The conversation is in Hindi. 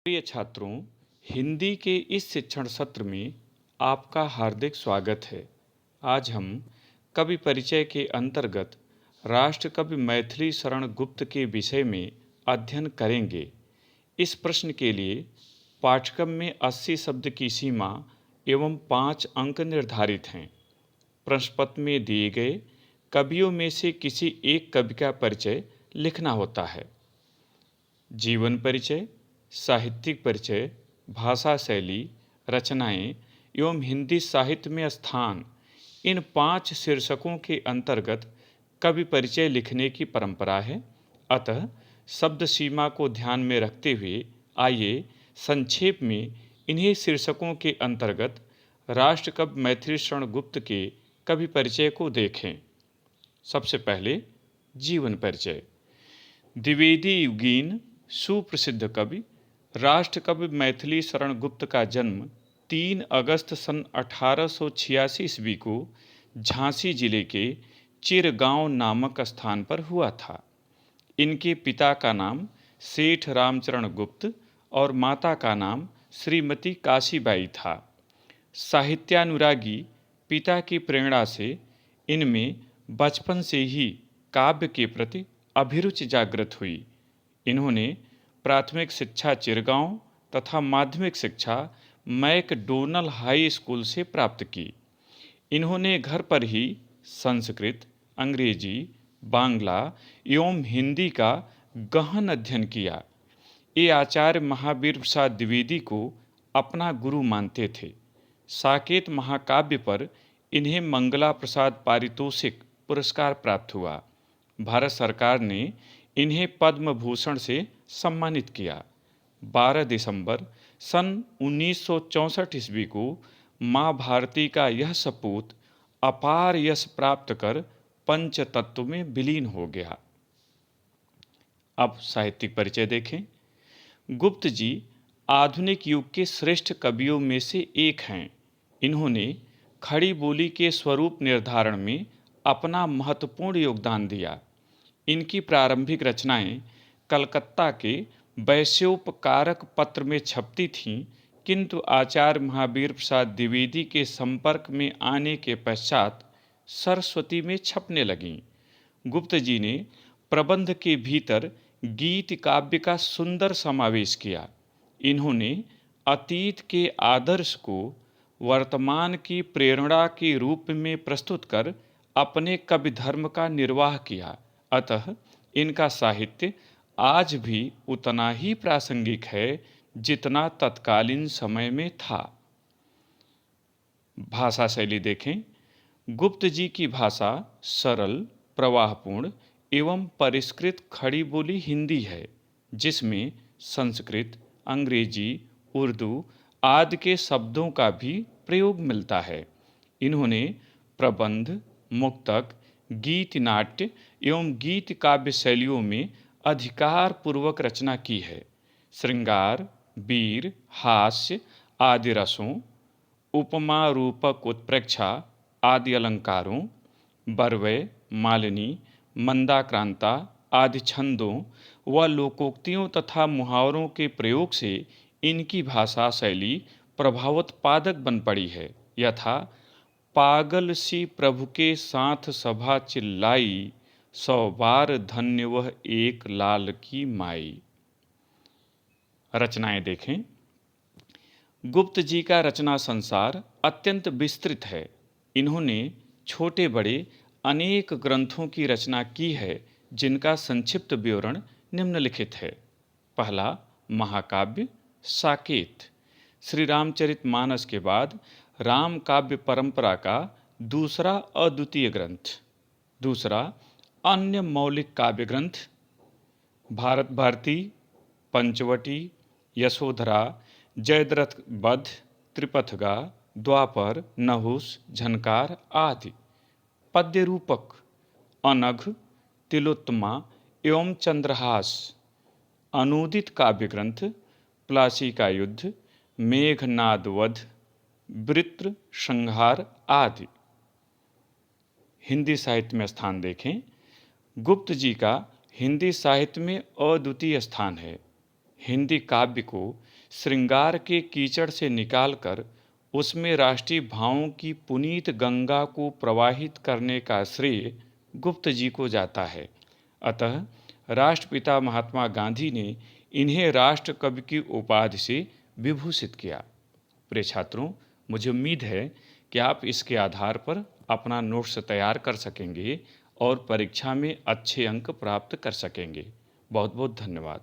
प्रिय छात्रों, हिंदी के इस शिक्षण सत्र में आपका हार्दिक स्वागत है। आज हम कवि परिचय के अंतर्गत राष्ट्रकवि मैथिली शरण गुप्त के विषय में अध्ययन करेंगे। इस प्रश्न के लिए पाठ्यक्रम में 80 शब्द की सीमा एवं 5 अंक निर्धारित हैं। प्रश्न पत्र में दिए गए कवियों में से किसी एक कवि का परिचय लिखना होता है। जीवन परिचय, साहित्यिक परिचय, भाषा शैली, रचनाएं एवं हिंदी साहित्य में स्थान, इन 5 शीर्षकों के अंतर्गत कवि परिचय लिखने की परंपरा है। अतः शब्द सीमा को ध्यान में रखते हुए आइए संक्षेप में इन्हीं शीर्षकों के अंतर्गत राष्ट्रकवि मैथिली शरण गुप्त के कवि परिचय को देखें। सबसे पहले जीवन परिचय। द्विवेदी युगीन सुप्रसिद्ध कवि राष्ट्रकवि मैथिली शरण गुप्त का जन्म 3 अगस्त सन 1886 ईस्वी को झांसी जिले के चिरगांव नामक स्थान पर हुआ था। इनके पिता का नाम सेठ रामचरण गुप्त और माता का नाम श्रीमती काशीबाई था। साहित्यानुरागी पिता की प्रेरणा से इनमें बचपन से ही काव्य के प्रति अभिरुचि जागृत हुई। इन्होंने प्राथमिक शिक्षा चिरगांव तथा माध्यमिक शिक्षा मैकडोनल हाई स्कूल से प्राप्त की। इन्होंने घर पर ही संस्कृत, अंग्रेजी, बांग्ला एवं हिंदी का गहन अध्ययन किया। ये आचार्य महावीर प्रसाद द्विवेदी को अपना गुरु मानते थे। साकेत महाकाव्य पर इन्हें मंगला प्रसाद पारितोषिक पुरस्कार प्राप्त हुआ। भारत सरकार ने इन्हें पद्म भूषण से सम्मानित किया। 12 दिसंबर सन 1964 ईस्वी को माँ भारती का यह सपूत अपार यश प्राप्त कर पंचतत्व में विलीन हो गया। अब साहित्यिक परिचय देखें। गुप्त जी आधुनिक युग के श्रेष्ठ कवियों में से एक हैं। इन्होंने खड़ी बोली के स्वरूप निर्धारण में अपना महत्वपूर्ण योगदान दिया। इनकी प्रारंभिक रचनाएं कलकत्ता के वैश्योपकारक पत्र में छपती थीं, किंतु आचार्य महावीर प्रसाद द्विवेदी के संपर्क में आने के पश्चात सरस्वती में छपने लगीं। गुप्त जी ने प्रबंध के भीतर गीत काव्य का सुंदर समावेश किया। इन्होंने अतीत के आदर्श को वर्तमान की प्रेरणा के रूप में प्रस्तुत कर अपने कवि धर्म का निर्वाह किया। अतः इनका साहित्य आज भी उतना ही प्रासंगिक है जितना तत्कालीन समय में था। भाषा शैली देखें। गुप्त जी की भाषा सरल, प्रवाहपूर्ण एवं परिष्कृत खड़ी बोली हिंदी है, जिसमें संस्कृत, अंग्रेजी, उर्दू आदि के शब्दों का भी प्रयोग मिलता है। इन्होंने प्रबंध, मुक्तक, गीत नाट्य एवं गीत काव्य शैलियों में अधिकार पूर्वक रचना की है। श्रृंगार, वीर, हास्य आदि रसों, उपमा रूपक उत्प्रेक्षा आदि अलंकारों, बरवय, मालिनी, मंदाक्रांता आदि छंदों व लोकोक्तियों तथा मुहावरों के प्रयोग से इनकी भाषा शैली प्रभावोत्पादक बन पड़ी है। यथा पागल सी प्रभु के साथ सभा चिल्लाई, 100 बार धन्य वह एक लाल की माई। रचनाएं देखें। गुप्त जी का रचना संसार अत्यंत विस्तृत है। इन्होंने छोटे बड़े अनेक ग्रंथों की रचना की है, जिनका संक्षिप्त विवरण निम्नलिखित है। पहला महाकाव्य साकेत, श्री रामचरितमानस के बाद राम काव्य परंपरा का दूसरा अद्वितीय ग्रंथ। दूसरा अन्य मौलिक काव्य ग्रंथ भारत भारती, पंचवटी, यशोधरा, जयद्रथ वध, त्रिपथगा, द्वापर, नहुस, झनकार आदि। पद्य रूपक अनघ, तिलोत्तमा एवं चंद्रहास। अनूदित काव्य ग्रंथ प्लासी का युद्ध, मेघनाद वध, वृत्र संहार आदि। हिंदी साहित्य में स्थान देखें। गुप्त जी का हिंदी साहित्य में अद्वितीय स्थान है। हिंदी काव्य को श्रृंगार के कीचड़ से निकालकर उसमें राष्ट्रीय भावों की पुनीत गंगा को प्रवाहित करने का श्रेय गुप्त जी को जाता है। अतः राष्ट्रपिता महात्मा गांधी ने इन्हें राष्ट्र कवि की उपाधि से विभूषित किया। प्रिय छात्रों, मुझे उम्मीद है कि आप इसके आधार पर अपना नोट्स तैयार कर सकेंगे और परीक्षा में अच्छे अंक प्राप्त कर सकेंगे। बहुत बहुत धन्यवाद।